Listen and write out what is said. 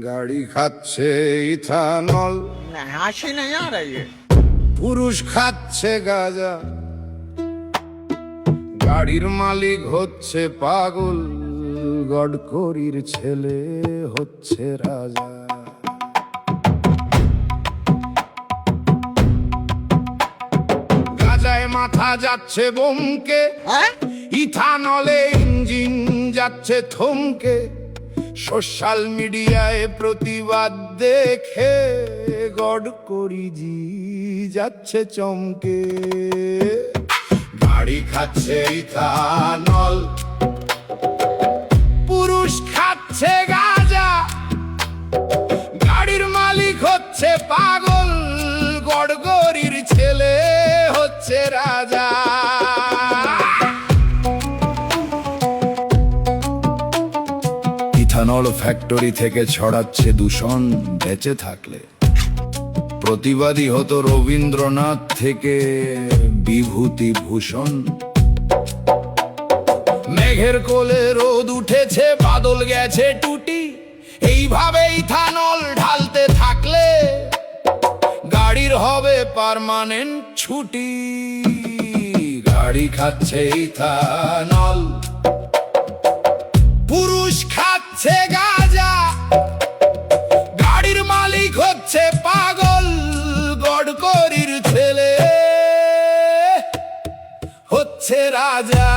গাড়ি খাচ্ছে ইথানল, হাসি नहीं आ रही है। পুরুষ খাচ্ছে গাঁজা, গাড়ির মালিক হচ্ছে পাগল, গডকরির ছেলে হচ্ছে রাজা। গাঁজায় মাথা যাচ্ছে বমকে, हैं? ইথানলে ইঞ্জিন যাচ্ছে থমকে। সোশ্যাল মিডিয়ায় প্রতিবাদ দেখে গডকরি জি যাচ্ছে চমকে। গাড়ি খাচ্ছে ইথানল, পুরুষ খাচ্ছে গাঁজা, গাড়ির মালিক হচ্ছে পাগল, গডকরির ছেলে হচ্ছে রাজা। ইথানল ফ্যাক্টরি থেকে ছড়াচ্ছে দূষণ, বেঁচে থাকলে প্রতিবাদী হতো রবীন্দ্রনাথ থেকে বিভূতিভূষণ। মেঘের কোলে রোদ উঠেছে, বাদল গেছে টুটি, এইভাবে ইথানল ঢালতে থাকলে গাড়ির হবে পার্মানেন্ট ছুটি। গাড়ি খাচ্ছে ইথানল, পুরুষ খাচ্ছে গাঁজা, গাড়ির মালিক হচ্ছে পাগল, গডকরির ছেলে হচ্ছে রাজা।